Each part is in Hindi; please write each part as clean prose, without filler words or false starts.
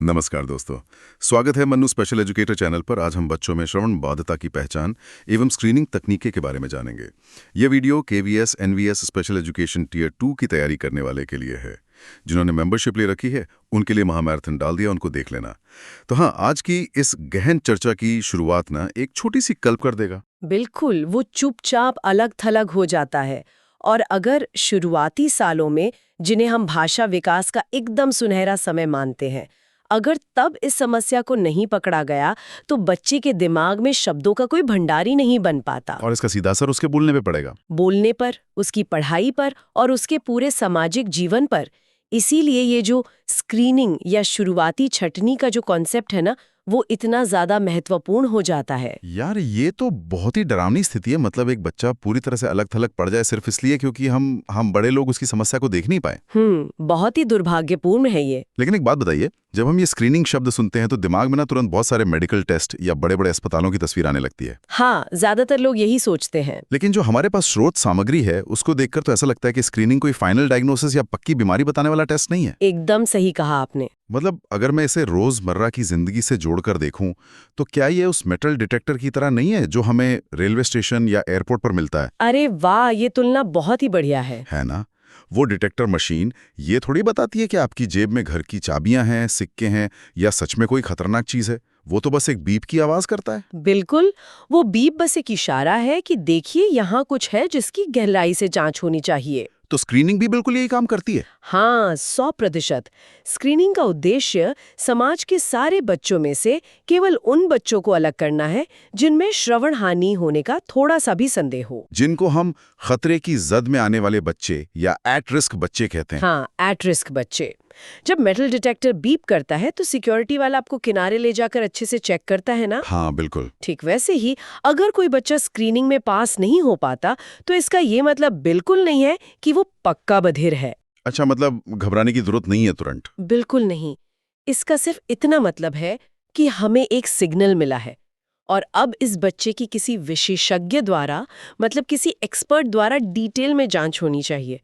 नमस्कार दोस्तों, स्वागत है मन्नू स्पेशल एजुकेटर चैनल पर। आज हम बच्चों में श्रवण बाधिता की पहचान एवं स्क्रीनिंग तकनीकें के बारे में जानेंगे। ये video KVS NVS special education tier 2 की तैयारी करने वाले के लिए है। जिन्होंने मेंबरशिप ले रखी है उनके लिए महामैराथन डाल दिया, उनको देख लेना। तो हाँ, आज की इस गहन चर्चा की शुरुआत ना एक छोटी सी कल्प कर देगा। बिल्कुल, वो चुपचाप अलग थलग हो जाता है। और अगर शुरुआती सालों में, जिन्हें हम भाषा विकास का एकदम सुनहरा समय मानते हैं, अगर तब इस समस्या को नहीं पकड़ा गया तो बच्चे के दिमाग में शब्दों का कोई भंडार ही नहीं बन पाता। और इसका सीधा असर उसके बोलने पे पड़ेगा। बोलने पर, उसकी पढ़ाई पर और उसके पूरे सामाजिक जीवन पर। इसीलिए ये जो स्क्रीनिंग या शुरुआती छटनी का जो कॉन्सेप्ट है ना, वो इतना ज्यादा महत्वपूर्ण हो जाता है। यार, ये तो बहुत ही डरावनी स्थिति है। मतलब एक बच्चा पूरी तरह से अलग थलग पड़ जाए सिर्फ इसलिए क्योंकि हम बड़े लोग उसकी समस्या को देख नहीं पाए। बहुत ही दुर्भाग्यपूर्ण है ये। लेकिन एक बात बताइए, जब हम ये स्क्रीनिंग शब्द सुनते हैं तो दिमाग में ना तुरंत बहुत सारे मेडिकल टेस्ट या बड़े बड़े अस्पतालों की तस्वीर आने लगती है। हाँ, ज्यादातर लोग यही सोचते हैं। लेकिन जो हमारे पास स्रोत सामग्री है उसको देखकर तो ऐसा लगता है कि स्क्रीनिंग कोई फाइनल डायग्नोसिस या पक्की बीमारी बताने वाला टेस्ट नहीं है। एकदम सही कहा आपने। मतलब अगर मैं इसे रोजमर्रा की जिंदगी से जोड़कर देखूं तो क्या ये उस मेटल डिटेक्टर की तरह नहीं है जो हमें रेलवे स्टेशन या एयरपोर्ट पर मिलता है? अरे वाह, ये तुलना बहुत ही बढ़िया है ना? वो डिटेक्टर मशीन ये थोड़ी बताती है कि आपकी जेब में घर की चाबियां हैं, सिक्के हैं या सच में कोई खतरनाक चीज है। वो तो बस एक बीप की आवाज करता है। बिल्कुल, वो बीप बस एक इशारा है कि देखिए यहाँ कुछ है जिसकी गहराई से जांच होनी चाहिए। तो स्क्रीनिंग भी बिल्कुल यही काम करती है। हाँ, 100%। स्क्रीनिंग का उद्देश्य समाज के सारे बच्चों में से केवल उन बच्चों को अलग करना है जिनमें श्रवण हानि होने का थोड़ा सा भी संदेह हो, जिनको हम खतरे की जद में आने वाले बच्चे या एट रिस्क बच्चे कहते हैं। हाँ, एट रिस्क बच्चे। जब मेटल डिटेक्टर बीप करता है तो सिक्योरिटी वाला आपको किनारे ले जाकर अच्छे से चेक करता है ना। हाँ बिल्कुल। ठीक वैसे ही अगर कोई बच्चा स्क्रीनिंग में पास नहीं हो पाता तो इसका ये मतलब बिल्कुल नहीं है कि वो पक्का बधिर है। अच्छा, मतलब घबराने की जरूरत नहीं है तुरंत? बिल्कुल नहीं। इसका सिर्फ इतना मतलब है कि हमें एक सिग्नल मिला है और अब इस बच्चे की किसी विशेषज्ञ द्वारा, मतलब किसी एक्सपर्ट द्वारा डिटेल में जांच होनी चाहिए।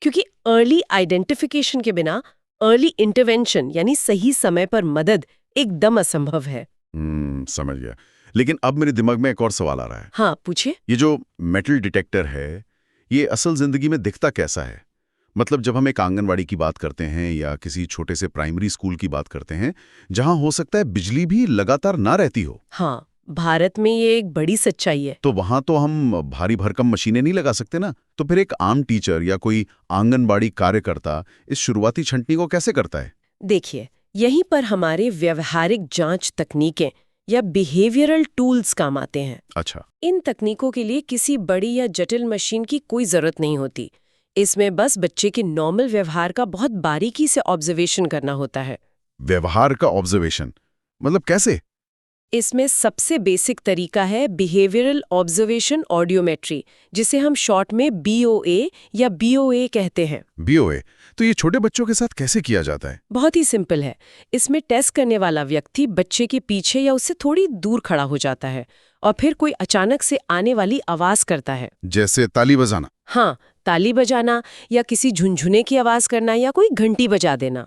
क्योंकि अर्ली आइडेंटिफिकेशन के बिना अर्ली इंटरवेंशन यानी सही समय पर मदद एकदम असंभव है। समझ गया। लेकिन अब मेरे दिमाग में एक और सवाल आ रहा है। हाँ, पूछिए। ये जो मेटल डिटेक्टर है ये असल जिंदगी में दिखता कैसा है? मतलब जब हम एक आंगनवाड़ी की बात करते हैं या किसी छोटे से प्राइमरी स्कूल की बात करते हैं जहां हो सकता है बिजली भी लगातार ना रहती हो। हाँ, भारत में ये एक बड़ी सच्चाई है। तो वहां तो हम भारी भरकम मशीनें नहीं लगा सकते ना। तो फिर एक आम टीचर या कोई आंगनबाड़ी कार्यकर्ता इस शुरुआती छंटनी को कैसे करता है? देखिए, यहीं पर हमारे व्यवहारिक जांच तकनीकें या बिहेवियरल टूल्स काम आते हैं। अच्छा। इन तकनीकों के लिए किसी बड़ी या जटिल मशीन की कोई जरूरत नहीं होती। इसमें बस बच्चे के नॉर्मल व्यवहार का बहुत बारीकी से ऑब्जर्वेशन करना होता है। व्यवहार का ऑब्जर्वेशन मतलब कैसे? इसमें सबसे बेसिक तरीका है बिहेवियरल ऑब्जर्वेशन ऑडियोमेट्री, जिसे हम शॉर्ट में BOA या BOA कहते हैं। BOA? तो ये छोटे बच्चों के साथ कैसे किया जाता है? बहुत ही सिंपल है। इसमें टेस्ट करने वाला व्यक्ति बच्चे के पीछे या उससे थोड़ी दूर खड़ा हो जाता है और फिर कोई अचानक से आने वाली आवाज करता है। जैसे ताली बजाना? हाँ, ताली बजाना या किसी झुनझुने की आवाज करना या कोई घंटी बजा देना।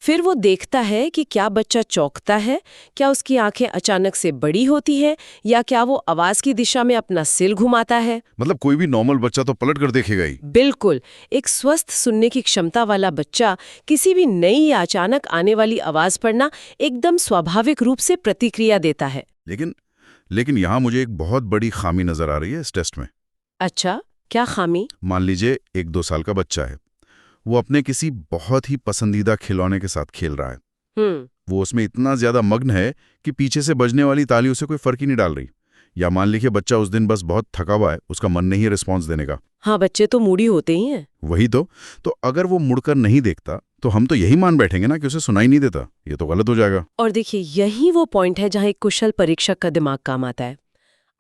फिर वो देखता है कि क्या बच्चा चौंकता है, क्या उसकी आंखें अचानक से बड़ी होती हैं या क्या वो आवाज की दिशा में अपना सिर घुमाता है। मतलब कोई भी नॉर्मल बच्चा तो पलट कर देखेगा ही। बिल्कुल। एक स्वस्थ सुनने की क्षमता वाला बच्चा किसी भी नई या अचानक आने वाली आवाज पर ना एकदम स्वाभाविक रूप से प्रतिक्रिया देता है। लेकिन यहाँ मुझे एक बहुत बड़ी खामी नजर आ रही है इस टेस्ट में। अच्छा, क्या खामी? मान लीजिए 1-2 साल का बच्चा है, वो अपने किसी बहुत ही पसंदीदा खिलौने के साथ खेल रहा है। वो उसमें इतना ज्यादा मग्न है कि पीछे से बजने वाली ताली उसे कोई फर्क ही नहीं डाल रही। या मान लीजिए बच्चा उस दिन बस बहुत थका हुआ है, उसका मन नहीं है रिस्पॉन्स देने का। हाँ, बच्चे तो मूडी होते ही हैं। वही तो अगर वो मुड़कर नहीं देखता तो हम तो यही मान बैठेंगे ना कि उसे सुनाई नहीं देता। ये तो गलत हो जाएगा। और देखिए, यही वो पॉइंट है जहाँ एक कुशल परीक्षक का दिमाग काम आता है।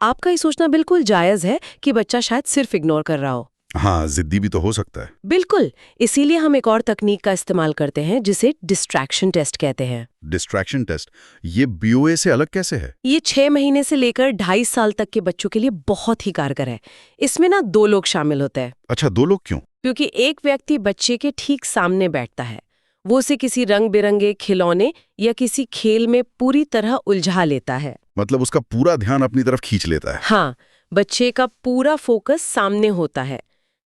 आपका ये सोचना बिल्कुल जायज है कि बच्चा शायद सिर्फ इग्नोर कर रहा हो। हाँ, जिद्दी भी तो हो सकता है। बिल्कुल। इसीलिए हम एक और तकनीक का इस्तेमाल करते हैं जिसे डिस्ट्रैक्शन टेस्ट कहते हैं। Distraction test? ये BOA से अलग कैसे है? ये 6 महीने से लेकर 2.5 साल तक के बच्चों के लिए बहुत ही कारगर है। इसमें ना 2 लोग शामिल होते हैं। अच्छा, 2 लोग क्यों? क्योंकि एक व्यक्ति बच्चे के ठीक सामने बैठता है। वो उसे किसी रंग बिरंगे खिलौने या किसी खेल में पूरी तरह उलझा लेता है। मतलब उसका पूरा ध्यान अपनी तरफ खींच लेता है। हाँ, बच्चे का पूरा फोकस सामने होता है।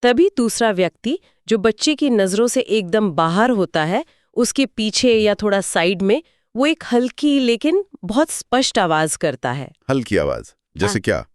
तभी दूसरा व्यक्ति जो बच्चे की नजरों से एकदम बाहर होता है, उसके पीछे या थोड़ा साइड में वो एक हल्की लेकिन बहुत स्पष्ट आवाज करता है। हल्की आवाज जैसे क्या?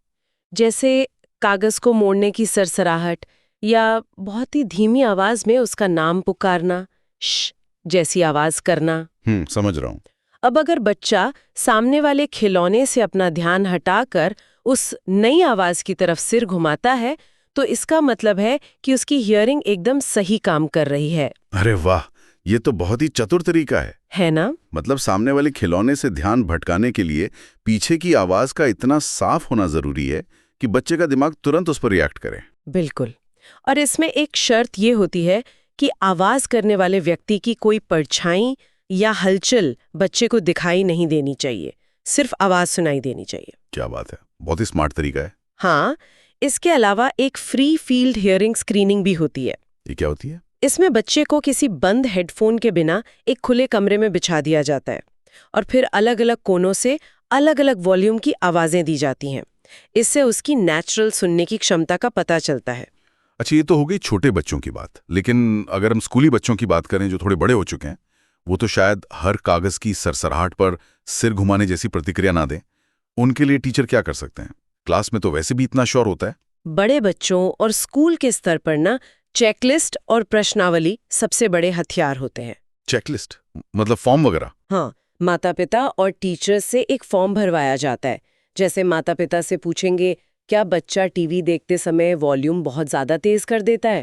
जैसे कागज को मोड़ने की सरसराहट या बहुत ही धीमी आवाज में उसका नाम पुकारना, श जैसी आवाज करना। समझ रहा हूँ। अब अगर बच्चा सामने वाले खिलौने से अपना ध्यान हटाकर उस नई आवाज की तरफ सिर घुमाता है, तो इसका मतलब है कि उसकी हियरिंग एकदम सही काम कर रही है। अरे वाह, ये तो बहुत ही चतुर तरीका है ना? मतलब सामने वाले खिलौने से ध्यान भटकाने के लिए पीछे की आवाज का इतना साफ होना जरूरी है कि बच्चे का दिमाग तुरंत उस पर रिएक्ट करे। बिल्कुल। और इसमें एक शर्त ये होती है कि आवाज करने वाले व्यक्ति की कोई परछाई या हलचल बच्चे को दिखाई नहीं देनी चाहिए, सिर्फ आवाज सुनाई देनी चाहिए। क्या बात है, बहुत ही स्मार्ट तरीका है। हाँ, इसके अलावा एक फ्री फील्ड हियरिंग स्क्रीनिंग भी होती है। ये क्या होती है? इसमें बच्चे को किसी बंद हेडफोन के बिना एक खुले कमरे में बिछा दिया जाता है और फिर अलग अलग कोनों से अलग अलग वॉल्यूम की आवाजें दी जाती हैं। इससे उसकी नेचुरल सुनने की क्षमता का पता चलता है। अच्छा, ये तो हो गई छोटे बच्चों की बात, लेकिन अगर हम स्कूली बच्चों की बात करें जो थोड़े बड़े हो चुके हैं, वो तो शायद हर कागज की सरसराहट पर सिर घुमाने जैसी प्रतिक्रिया ना दें। उनके लिए टीचर क्या कर सकते हैं? क्लास में तो वैसे भी इतना शोर होता है। बड़े बच्चों और स्कूल के स्तर पर ना चेकलिस्ट और प्रश्नावली सबसे बड़े हथियार होते हैं। चेकलिस्ट मतलब फॉर्म वगैरह? हाँ, माता पिता और टीचर्स से एक फॉर्म भरवाया जाता है। जैसे माता पिता से पूछेंगे, क्या बच्चा टीवी देखते समय वॉल्यूम बहुत ज्यादा तेज कर देता है?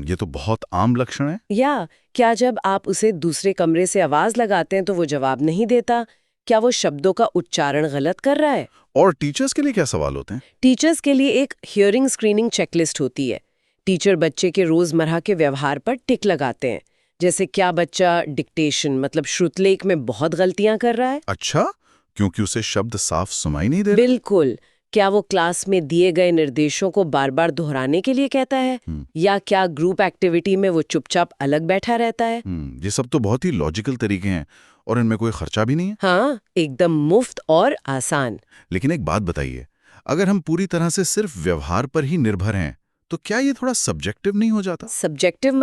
ये तो बहुत आम लक्षण है। या क्या जब आप उसे दूसरे कमरे से आवाज लगाते हैं तो वो जवाब नहीं देता? क्या वो शब्दों का उच्चारण गलत कर रहा है? और टीचर्स के लिए क्या सवाल होते हैं? टीचर्स के लिए एक हियरिंग स्क्रीनिंग चेकलिस्ट होती है। टीचर बच्चे के रोजमर्रा के व्यवहार पर टिक लगाते हैं। जैसे क्या बच्चा डिक्टेशन मतलब श्रुतलेख में बहुत गलतियां कर रहा है? अच्छा, क्योंकि उसे शब्द साफ सुनाई नहीं दे रहे? बिल्कुल। क्या वो क्लास में दिए गए निर्देशों को बार बार दोहराने के लिए कहता है? या क्या ग्रुप एक्टिविटी में वो चुपचाप अलग बैठा रहता है? ये सब तो बहुत ही लॉजिकल तरीके हैं और इनमें कोई खर्चा भी नहीं है। हाँ, एकदम मुफ्त और आसान। लेकिन एक बात बताइए, अगर हम पूरी तरह से सिर्फ व्यवहार पर ही निर्भर हैं, तो क्या ये थोड़ा सब्जेक्टिव नहीं हो जाता? सब्जेक्टिव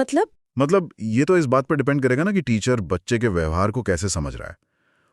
मतलब ये तो इस बात पर डिपेंड करेगा ना कि टीचर बच्चे के व्यवहार को कैसे समझ रहा है।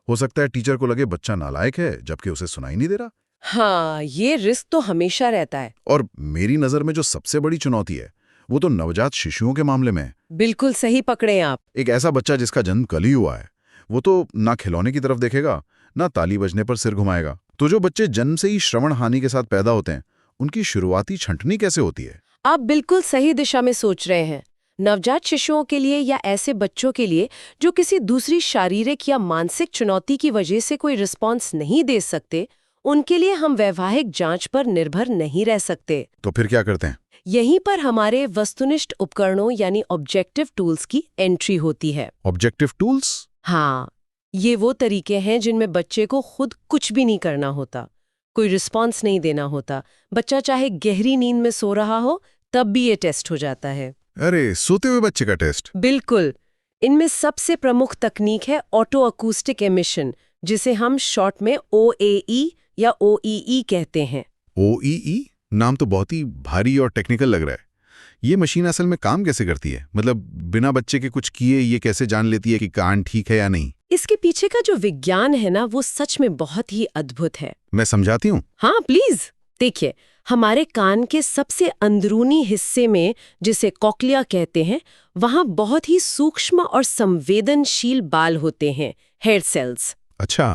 हो सकता है टीचर को लगे बच्चा नालायक है जबकि उसे सुनाई नहीं दे रहा। हाँ, ये रिस्क तो हमेशा रहता है। और मेरी नजर में जो सबसे बड़ी चुनौती है वो तो नवजात शिशुओं के मामले में है। बिल्कुल सही पकड़े आप। एक ऐसा बच्चा जिसका जन्म कल ही हुआ है, वो तो ना खिलौने की तरफ देखेगा, ना ताली बजने पर सिर घुमाएगा। तो जो बच्चे जन्म से ही श्रवण हानि के साथ पैदा होते हैं, उनकी शुरुआती छंटनी कैसे होती है? आप बिल्कुल सही दिशा में सोच रहे हैं। नवजात शिशुओं के लिए या ऐसे बच्चों के लिए जो किसी दूसरी शारीरिक या मानसिक चुनौती की वजह से कोई रिस्पॉन्स नहीं दे सकते, उनके लिए हम वैवाहिक जांच पर निर्भर नहीं रह सकते। तो फिर क्या करते हैं? यहीं पर हमारे वस्तुनिष्ठ उपकरणों यानी ऑब्जेक्टिव टूल्स की एंट्री होती है। Objective tools? हाँ, ये वो तरीके हैं जिनमें बच्चे को खुद कुछ भी नहीं करना होता, कोई रिस्पॉन्स नहीं देना होता। बच्चा चाहे गहरी नींद में सो रहा हो तब भी ये टेस्ट हो जाता है। अरे, सोते हुए बच्चे का टेस्ट? बिल्कुल। इनमें सबसे प्रमुख तकनीक है ऑटो अकूस्टिक एमिशन, जिसे हम शॉर्ट में OAE या OEE कहते हैं। OEE नाम तो बहुत ही भारी और टेक्निकल लग रहा है। ये मशीन असल में काम कैसे करती है? मतलब बिना बच्चे के कुछ किए ये कैसे जान लेती है कि कान ठीक है या नहीं? इसके पीछे का जो विज्ञान है ना, वो सच में बहुत ही अद्भुत है। मैं समझाती हूँ। हाँ प्लीज। देखिए, हमारे कान के सबसे अंदरूनी हिस्से में, जिसे कॉक्लिया कहते हैं, वहाँ बहुत ही सूक्ष्म और संवेदनशील बाल होते हैं, हेयर सेल्स। अच्छा,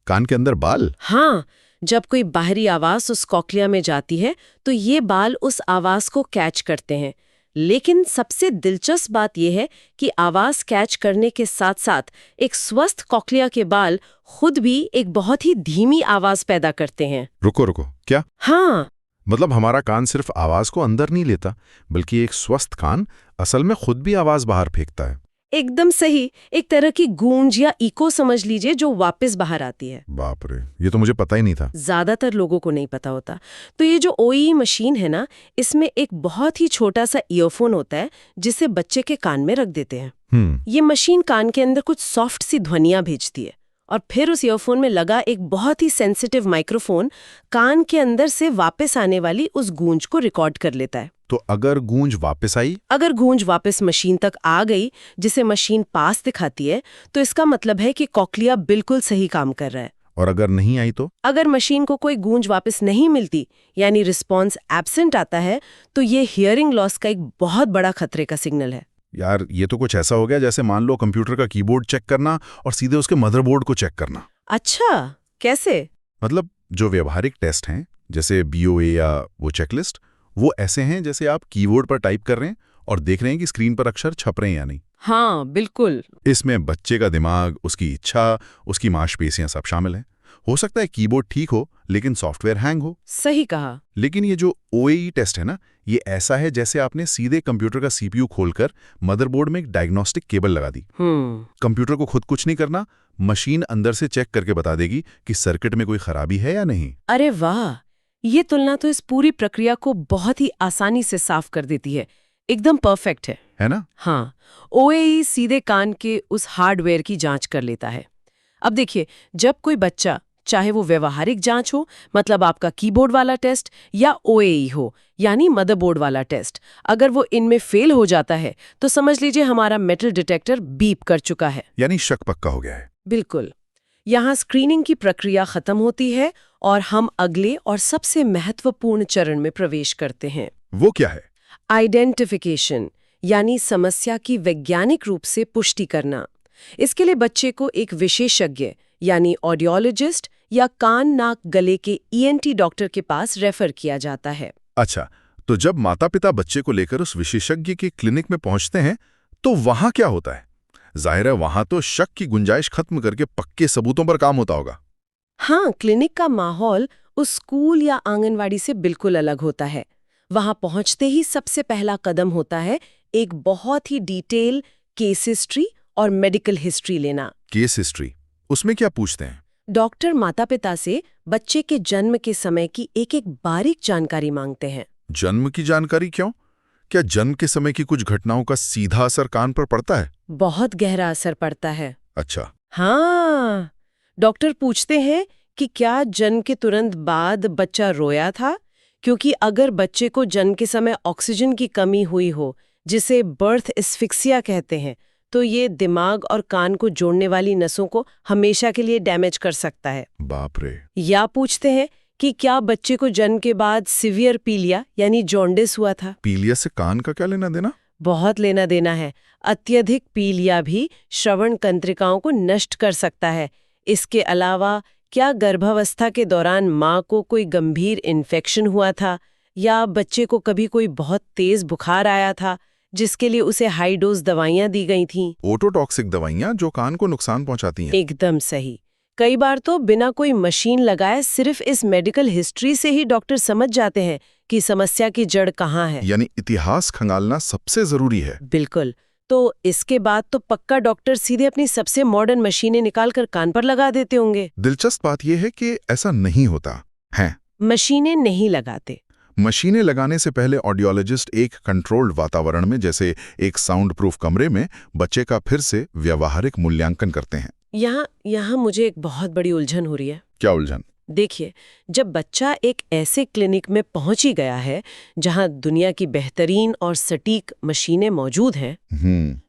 कान के अंदर बाल? हाँ, जब कोई बाहरी आवाज उस कॉक्लिया में जाती है तो ये बाल उस आवाज को कैच करते हैं। लेकिन सबसे दिलचस्प बात यह है कि आवाज कैच करने के साथ साथ एक स्वस्थ कॉक्लिया के बाल खुद भी एक बहुत ही धीमी आवाज पैदा करते हैं। रुको, क्या? हाँ, मतलब हमारा कान सिर्फ आवाज को अंदर नहीं लेता, बल्कि एक स्वस्थ कान असल में खुद भी आवाज बाहर फेंकता है। एकदम सही। एक तरह की गूंज या इको समझ लीजिए, जो वापस बाहर आती है। बाप रे, ये तो मुझे पता ही नहीं था। ज्यादातर लोगों को नहीं पता होता। तो ये जो OEE मशीन है ना, इसमें एक बहुत ही छोटा सा ईयरफोन होता है जिसे बच्चे के कान में रख देते हैं। ये मशीन कान के अंदर कुछ सॉफ्ट सी ध्वनियां भेजती है और फिर उस ईयरफोन में लगा एक बहुत ही सेंसिटिव माइक्रोफोन कान के अंदर से वापस आने वाली उस गूंज को रिकॉर्ड कर लेता है। तो अगर गूंज वापस आई, अगर गूंज वापस मशीन तक आ गई जिसे मशीन पास दिखाती है, तो इसका मतलब है कि कॉक्लिया बिल्कुल सही काम कर रहा है। और अगर नहीं आई तो? अगर मशीन को कोई गूंज वापस नहीं मिलती, यानी रिस्पॉन्स एब्सेंट आता है, तो ये हियरिंग लॉस का एक बहुत बड़ा खतरे का सिग्नल है। यार, ये तो कुछ ऐसा हो गया जैसे मान लो कंप्यूटर का कीबोर्ड चेक करना और सीधे उसके मदरबोर्ड को चेक करना। अच्छा, कैसे? मतलब जो व्यवहारिक टेस्ट हैं, जैसे BOA या वो चेकलिस्ट, वो ऐसे हैं जैसे आप कीबोर्ड पर टाइप कर रहे हैं और देख रहे हैं कि स्क्रीन पर अक्षर छप रहे हैं या नहीं। हाँ, बिल्कुल। इसमें बच्चे का दिमाग, उसकी इच्छा, उसकी मांसपेशियां सब शामिल हैं। हो सकता है कीबोर्ड ठीक हो लेकिन सॉफ्टवेयर हैंग हो। सही कहा। लेकिन ये जो OAE टेस्ट है ना, ये ऐसा है जैसे आपने सीधे कंप्यूटर का CPU खोलकर मदरबोर्ड में एक डायग्नोस्टिक केबल लगा दी। कंप्यूटर को खुद कुछ नहीं करना, मशीन अंदर से चेक करके बता देगी कि सर्किट में कोई खराबी है या नहीं। अरे वाह, ये तुलना तो इस पूरी प्रक्रिया को बहुत ही आसानी से साफ कर देती है। एकदम परफेक्ट है ना? हाँ, OAE सीधे कान के उस हार्डवेयर की जांच कर लेता है। अब देखिए, जब कोई बच्चा, चाहे वो व्यवहारिक जांच हो, मतलब आपका कीबोर्ड वाला टेस्ट, या OAE हो, यानी मदरबोर्ड वाला टेस्ट, अगर वो इनमें फेल हो जाता है तो समझ लीजिए हमारा मेटल डिटेक्टर बीप कर चुका है, यानी शक पक्का हो गया है। बिल्कुल। यहाँ स्क्रीनिंग की प्रक्रिया खत्म होती है और हम अगले और सबसे महत्वपूर्ण चरण में प्रवेश करते हैं। वो क्या है? आइडेंटिफिकेशन, यानी समस्या की वैज्ञानिक रूप से पुष्टि करना। इसके लिए बच्चे को एक विशेषज्ञ, यानी ऑडियोलॉजिस्ट या कान नाक गले के ENT डॉक्टर के पास रेफर किया जाता है। अच्छा, तो जब माता पिता बच्चे को लेकर उस विशेषज्ञ के क्लिनिक में पहुंचते हैं तो वहां क्या होता है? जाहिर है वहां तो शक की गुंजाइश खत्म करके पक्के सबूतों पर काम होता होगा। हाँ, क्लिनिक का माहौल उस स्कूल या आंगनवाड़ी से बिल्कुल अलग होता है। वहां पहुंचते ही सबसे पहला कदम होता है एक बहुत ही डिटेल केस हिस्ट्री और मेडिकल हिस्ट्री लेना। केस हिस्ट्री, उसमें क्या पूछते हैं? डॉक्टर माता पिता से बच्चे के जन्म के समय की एक एक बारीक जानकारी मांगते हैं। जन्म की जानकारी क्यों? क्या जन्म के समय की कुछ घटनाओं का सीधा असर कान पर पड़ता है? बहुत गहरा असर पड़ता है। अच्छा। हाँ, डॉक्टर पूछते हैं कि क्या जन्म के तुरंत बाद बच्चा रोया था, क्योंकि अगर बच्चे को जन्म के समय ऑक्सीजन की कमी हुई हो, जिसे बर्थ एस्फिक्सिया कहते हैं, तो ये दिमाग और कान को जोड़ने वाली नसों को हमेशा के लिए डैमेज कर सकता है। बाप रे। या पूछते हैं कि क्या बच्चे को जन्म के बाद सीवियर पीलिया यानी जॉन्डिस हुआ था। पीलिया से कान का क्या लेना देना? बहुत लेना देना है। अत्यधिक पीलिया भी श्रवण तंत्रिकाओं को नष्ट कर सकता है। इसके अलावा क्या गर्भावस्था के दौरान माँ को कोई गंभीर इन्फेक्शन हुआ था, या बच्चे को कभी कोई बहुत तेज बुखार आया था जिसके लिए उसे हाई डोज दवाइयां दी गई थीं। ओटोटॉक्सिक दवाइयां जो कान को नुकसान पहुंचाती हैं। एकदम सही। कई बार तो बिना कोई मशीन लगाए सिर्फ इस मेडिकल हिस्ट्री से ही डॉक्टर समझ जाते हैं कि समस्या की जड़ कहाँ है। यानी इतिहास खंगालना सबसे जरूरी है। बिल्कुल। तो इसके बाद तो पक्का डॉक्टर सीधे अपनी सबसे मॉडर्न मशीनें निकालकर कान पर लगा देते होंगे। दिलचस्प बात यह है कि ऐसा नहीं होता है। मशीनें नहीं लगाते। मशीनें लगाने से पहले ऑडियोलॉजिस्ट एक कंट्रोल्ड वातावरण में, जैसे एक साउंड प्रूफ कमरे में, बच्चे का फिर से व्यवहारिक मूल्यांकन करते हैं। यहाँ मुझे एक बहुत बड़ी उलझन हो रही है। क्या उलझन? देखिए, जब बच्चा एक ऐसे क्लिनिक में पहुंच ही गया है जहां दुनिया की बेहतरीन और सटीक मशीनें मौजूद हैं,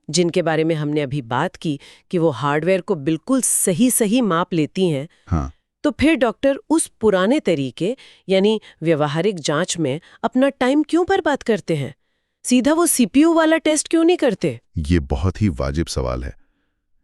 जिनके बारे में हमने अभी बात की कि वो हार्डवेयर को बिल्कुल सही माप लेती हैं, हाँ। तो फिर डॉक्टर उस पुराने तरीके यानी व्यवहारिक जांच में अपना टाइम क्यों बर्बाद करते हैं? सीधा वो CPU वाला टेस्ट क्यों नहीं करते? ये बहुत ही वाजिब सवाल है।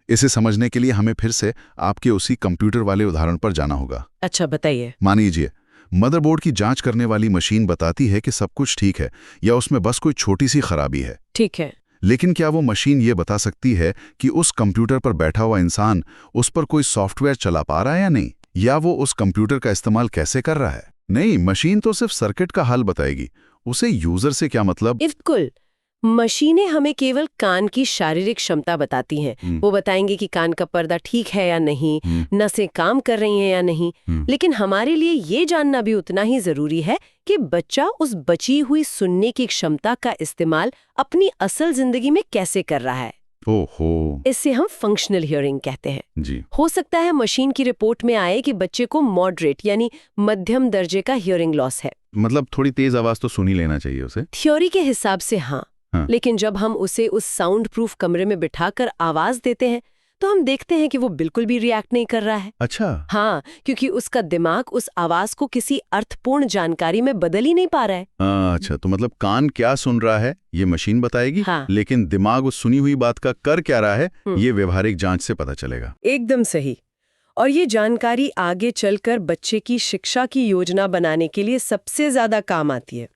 इसे समझने के लिए हमें फिर से आपके उसी कंप्यूटर वाले उदाहरण पर जाना होगा। अच्छा, बताइए। मान लीजिए मदरबोर्ड की जांच करने वाली मशीन बताती है कि सब कुछ ठीक है या उसमें बस कोई छोटी सी खराबी है। ठीक है। लेकिन क्या वो मशीन ये बता सकती है कि उस कंप्यूटर पर बैठा हुआ इंसान उस पर कोई सॉफ्टवेयर चला पा रहा है या नहीं, या वो उस कंप्यूटर का इस्तेमाल कैसे कर रहा है? नहीं, मशीन तो सिर्फ सर्किट का हाल बताएगी। उसे यूजर से क्या मतलब? बिल्कुल। मशीनें हमें केवल कान की शारीरिक क्षमता बताती हैं। वो बताएंगे कि कान का पर्दा ठीक है या नहीं, नसें काम कर रही हैं या नहीं। लेकिन हमारे लिए ये जानना भी उतना ही जरूरी है कि बच्चा उस बची हुई सुनने की क्षमता का इस्तेमाल अपनी असल जिंदगी में कैसे कर रहा है। ओहो। इससे हम फंक्शनल हियरिंग कहते हैं। जी। हो सकता है मशीन की रिपोर्ट में आए कि बच्चे को मॉडरेट यानी मध्यम दर्जे का हियरिंग लॉस है। मतलब थोड़ी तेज आवाज तो सुन ही लेना चाहिए उसे। थ्योरी के हिसाब से हाँ, हाँ। लेकिन जब हम उसे उस साउंड प्रूफ कमरे में बिठाकर आवाज देते हैं तो हम देखते हैं कि वो बिल्कुल भी रिएक्ट नहीं कर रहा है। अच्छा। हाँ, क्योंकि उसका दिमाग उस आवाज को किसी अर्थपूर्ण जानकारी में बदल ही नहीं पा रहा है। अच्छा, तो मतलब कान क्या सुन रहा है ये मशीन बताएगी, हाँ। लेकिन दिमाग उस सुनी हुई बात का कर क्या रहा है ये व्यवहारिक जांच से पता चलेगा। एकदम सही। और ये जानकारी आगे चलकर बच्चे की शिक्षा की योजना बनाने के लिए सबसे ज्यादा काम आती है।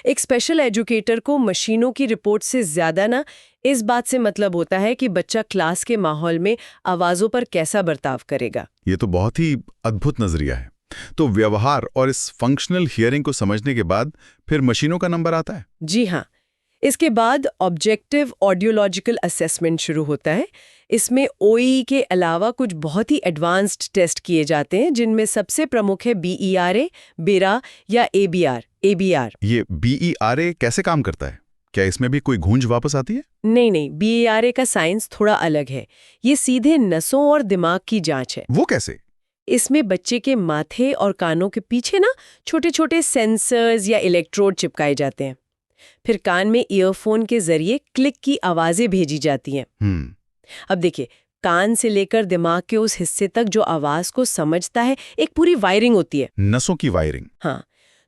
एक स्पेशल एजुकेटर को मशीनों की रिपोर्ट से ज्यादा ना इस बात से मतलब होता है कि बच्चा क्लास के माहौल में आवाजों पर कैसा बर्ताव करेगा। ये तो बहुत ही अद्भुत नजरिया है। तो व्यवहार और इस फंक्शनल हियरिंग को समझने के बाद फिर मशीनों का नंबर आता है। जी हाँ, इसके बाद ऑब्जेक्टिव ऑडियोलॉजिकल असेसमेंट शुरू होता है। इसमें ओई के अलावा कुछ बहुत ही एडवांस्ड टेस्ट किए जाते हैं, जिनमें सबसे प्रमुख है BERA, बेरा या ABR। ये BERA कैसे काम करता है? क्या इसमें भी कोई गूंज वापस आती है? नहीं, BERA का साइंस थोड़ा अलग है। ये सीधे नसों और दिमाग की जांच है। वो कैसे? इसमें बच्चे के माथे और कानों के पीछे ना छोटे छोटे सेंसर्स या इलेक्ट्रोड चिपकाए जाते हैं। फिर कान में ईयरफोन के जरिए क्लिक की आवाजें भेजी जाती हैं। अब देखिए, कान से लेकर दिमाग के उस हिस्से तक जो आवाज को समझता है, एक पूरी वायरिंग होती है। नसों की वायरिंग। हाँ,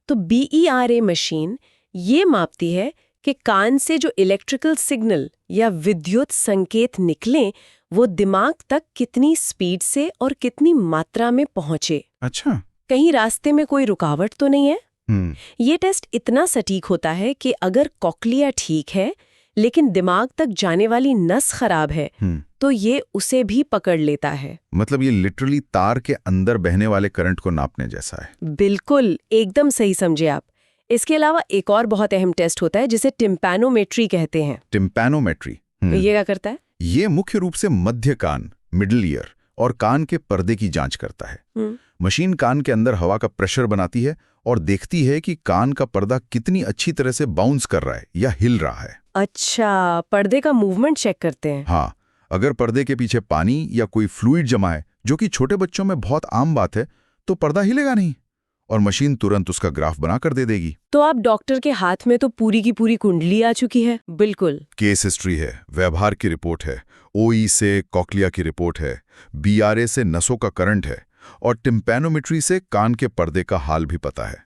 तो BERA मशीन ये मापती है कि कान से जो इलेक्ट्रिकल सिग्नल या विद्युत संकेत निकलें, वो दिमाग तक कितनी स्पीड से और कितनी मात्रा में पहुंचे। अच्छा। कहीं रास्ते में कोई रुकावट तो नहीं है। ये टेस्ट इतना सटीक होता है कि अगर कॉक्लिया ठीक है लेकिन दिमाग तक जाने वाली नस खराब है तो ये उसे भी पकड़ लेता है। मतलब ये लिटरली तार के अंदर बहने वाले करंट को नापने जैसा है। बिल्कुल, एकदम सही समझे आप। इसके अलावा एक और बहुत अहम टेस्ट होता है जिसे टिम्पैनोमेट्री कहते हैं। टिम्पैनोमेट्री। ये क्या करता है? ये मुख्य रूप से मध्य कान, मिडिल ईयर और कान के पर्दे की जांच करता है। मशीन कान के अंदर हवा का प्रेशर बनाती है और देखती है कि कान का पर्दा कितनी अच्छी तरह से बाउंस कर रहा है या हिल रहा है। अच्छा, पर्दे का मूवमेंट चेक करते हैं। हाँ, अगर पर्दे के पीछे पानी या कोई फ्लूइड जमा है, जो कि छोटे बच्चों में बहुत आम बात है, तो पर्दा हिलेगा नहीं और मशीन तुरंत उसका ग्राफ बनाकर दे देगी। तो आप डॉक्टर के हाथ में तो पूरी की पूरी कुंडली आ चुकी है। बिल्कुल। केस हिस्ट्री है, व्यवहार की रिपोर्ट है, ओई से कॉक्लिया की रिपोर्ट है, BRA से नसों का करंट है और टिम्पैनोमेट्री से कान के पर्दे का हाल भी पता है।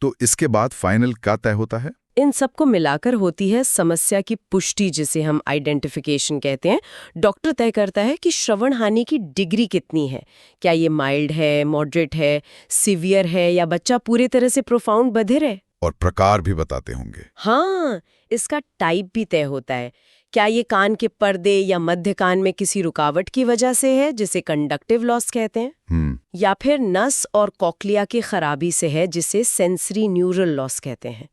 तो इसके बाद फाइनल क्या तय होता है? इन सबको मिलाकर होती है समस्या की पुष्टि, जिसे हम आइडेंटिफिकेशन कहते हैं। डॉक्टर तय करता है कि श्रवण हानि की डिग्री कितनी है। क्या ये माइल्ड है, मॉडरेट है, सीवियर है या बच्चा पूरी तरह से प्रोफाउंड बधिर है। और प्रकार भी बताते होंगे। हाँ, इसका टाइप भी तय होता है। क्या ये कान के पर्दे या मध्य कान में किसी रुकावट की वजह से है, जिसे कंडक्टिव लॉस कहते हैं, या फिर नस और कॉक्लिया की खराबी से है, जिसे सेंसरी न्यूरल लॉस कहते हैं।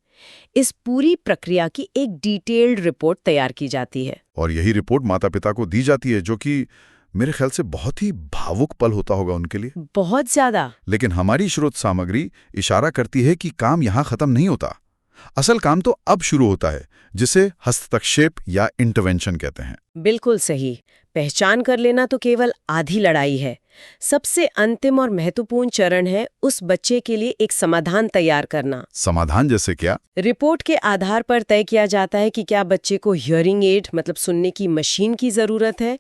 इस पूरी प्रक्रिया की एक डिटेल्ड रिपोर्ट तैयार की जाती है और यही रिपोर्ट माता पिता को दी जाती है, जो कि मेरे ख्याल से बहुत ही भावुक पल होता होगा उनके लिए। बहुत ज्यादा। लेकिन हमारी स्रोत सामग्री इशारा करती है कि काम यहाँ खत्म नहीं होता। असल काम तो अब शुरू होता है, जिसे हस्तक्षेप या इंटरवेंशन कहते हैं। बिल्कुल सही। पहचान कर लेना तो केवल आधी लड़ाई है। सबसे अंतिम और महत्वपूर्ण चरण है उस बच्चे के लिए एक समाधान तैयार करना। समाधान जैसे क्या? रिपोर्ट के आधार पर तय किया जाता है कि क्या बच्चे को हियरिंग एड मतलब सुनने की मशीन की जरूरत है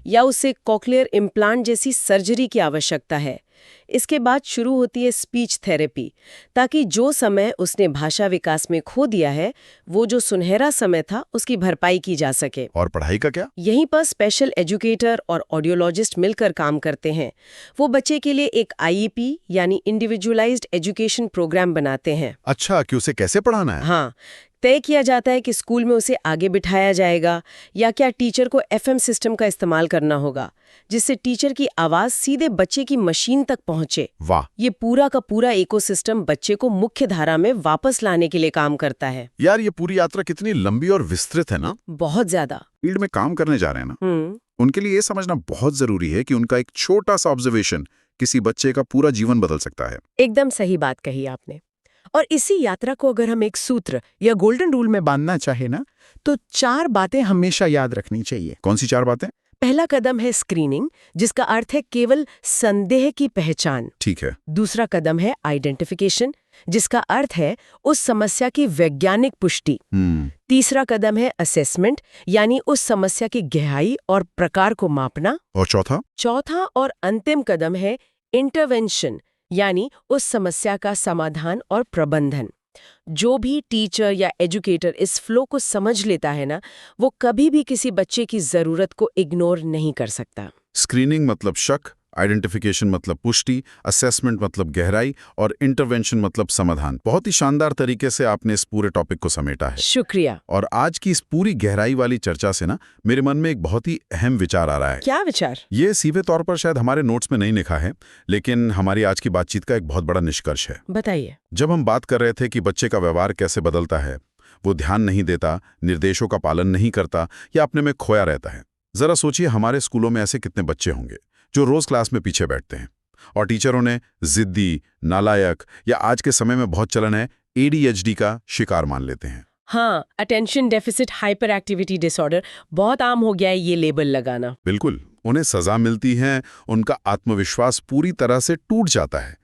या उसे कॉक्लियर इम्प्लांट जैसी सर्जरी की आवश्यकता है। इसके बाद शुरू होती है स्पीच थेरेपी, ताकि जो समय उसने भाषा विकास में खो दिया है, वो जो सुनहरा समय था, उसकी भरपाई की जा सके। और पढ़ाई का क्या? यहीं पर स्पेशल एजुकेटर और ऑडियोलॉजिस्ट मिलकर काम करते हैं। वो बच्चे के लिए एक IEP यानी इंडिविजुअलाइज्ड एजुकेशन प्रोग्राम बनाते हैं। अच्छा, कि उसे कैसे पढ़ाना है? हाँ, तय किया जाता है कि स्कूल में उसे आगे बिठाया जाएगा या क्या टीचर को FM सिस्टम का इस्तेमाल करना होगा, जिससे टीचर की आवाज सीधे बच्चे की मशीन तक पहुंचे। वाह! ये पूरा का पूरा इकोसिस्टम बच्चे को मुख्य धारा में वापस लाने के लिए काम करता है। यार, ये पूरी यात्रा कितनी लंबी और विस्तृत है ना। बहुत ज्यादा। फील्ड में काम करने जा रहे हैं ना, उनके लिए ये समझना बहुत जरूरी है कि उनका एक छोटा सा ऑब्जर्वेशन किसी बच्चे का पूरा जीवन बदल सकता है। एकदम सही बात कही आपने। और इसी यात्रा को अगर हम एक सूत्र या गोल्डन रूल में बांधना चाहे ना, तो 4 बातें हमेशा याद रखनी चाहिए। कौन सी 4 बातें? पहला कदम है स्क्रीनिंग, जिसका अर्थ है केवल संदेह की पहचान। ठीक है। दूसरा कदम है आइडेंटिफिकेशन, जिसका अर्थ है उस समस्या की वैज्ञानिक पुष्टि। तीसरा कदम है असेसमेंट, यानी उस समस्या की गहराई और प्रकार को मापना। और चौथा और अंतिम कदम है इंटरवेंशन, यानी उस समस्या का समाधान और प्रबंधन। जो भी टीचर या एजुकेटर इस फ्लो को समझ लेता है ना, वो कभी भी किसी बच्चे की जरूरत को इग्नोर नहीं कर सकता। स्क्रीनिंग मतलब शक, आइडेंटिफिकेशन मतलब पुष्टि, असेसमेंट मतलब गहराई और इंटरवेंशन मतलब समाधान। बहुत ही शानदार तरीके से आपने इस पूरे टॉपिक को समेटा है। शुक्रिया। और आज की इस पूरी गहराई वाली चर्चा से ना मेरे मन में एक बहुत ही अहम विचार आ रहा है। क्या विचार? ये सीधे तौर पर शायद हमारे नोट्स में नहीं लिखा है, लेकिन हमारी आज की बातचीत का एक बहुत बड़ा निष्कर्ष है। बताइए। जब हम बात कर रहे थे कि बच्चे का व्यवहार कैसे बदलता है, वो ध्यान नहीं देता, निर्देशों का पालन नहीं करता या अपने में खोया रहता है, जरा सोचिए हमारे स्कूलों में ऐसे कितने बच्चे होंगे जो रोज क्लास में पीछे बैठते हैं और टीचरों ने जिद्दी, नालायक या आज के समय में बहुत चलन है ADHD का शिकार मान लेते हैं। हाँ, attention deficit hyper activity disorder बहुत आम हो गया है ये लेबल लगाना। बिल्कुल, उन्हें सजा मिलती है, उनका आत्मविश्वास पूरी तरह से टूट जाता है,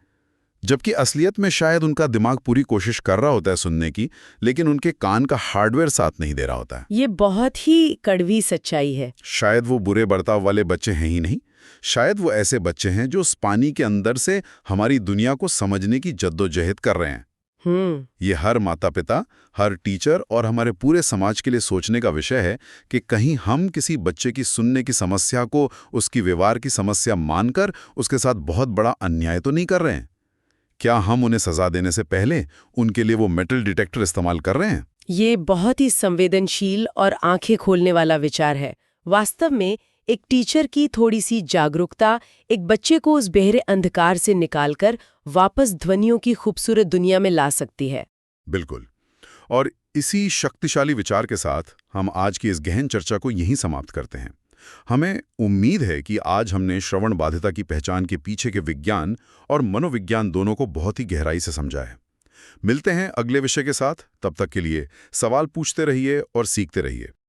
जबकि असलियत में शायद उनका दिमाग पूरी कोशिश कर रहा होता है सुनने की, लेकिन उनके कान का हार्डवेयर साथ नहीं दे रहा होता है। ये बहुत ही कड़वी सच्चाई है। शायद वो बुरे बर्ताव वाले बच्चे हैं ही नहीं, शायद वो ऐसे बच्चे हैं जो उस पानी के अंदर से हमारी दुनिया को समझने की जद्दोजहद कर रहे हैं। ये हर माता पिता, हर टीचर और हमारे पूरे समाज के लिए सोचने का विषय है कि कहीं हम किसी बच्चे की सुनने की समस्या को उसकी व्यवहार की समस्या मानकर उसके साथ बहुत बड़ा अन्याय तो नहीं कर रहे हैं। क्या हम उन्हें सजा देने से पहले उनके लिए वो मेटल डिटेक्टर इस्तेमाल कर रहे हैं? ये बहुत ही संवेदनशील और आंखें खोलने वाला विचार है। वास्तव में एक टीचर की थोड़ी सी जागरूकता एक बच्चे को उस गहरे अंधकार से निकालकर वापस ध्वनियों की खूबसूरत दुनिया में ला सकती है। बिल्कुल। और इसी शक्तिशाली विचार के साथ हम आज की इस गहन चर्चा को यहीं समाप्त करते हैं। हमें उम्मीद है कि आज हमने श्रवण बाधिता की पहचान के पीछे के विज्ञान और मनोविज्ञान दोनों को बहुत ही गहराई से समझा है। मिलते हैं अगले विषय के साथ, तब तक के लिए सवाल पूछते रहिए और सीखते रहिए।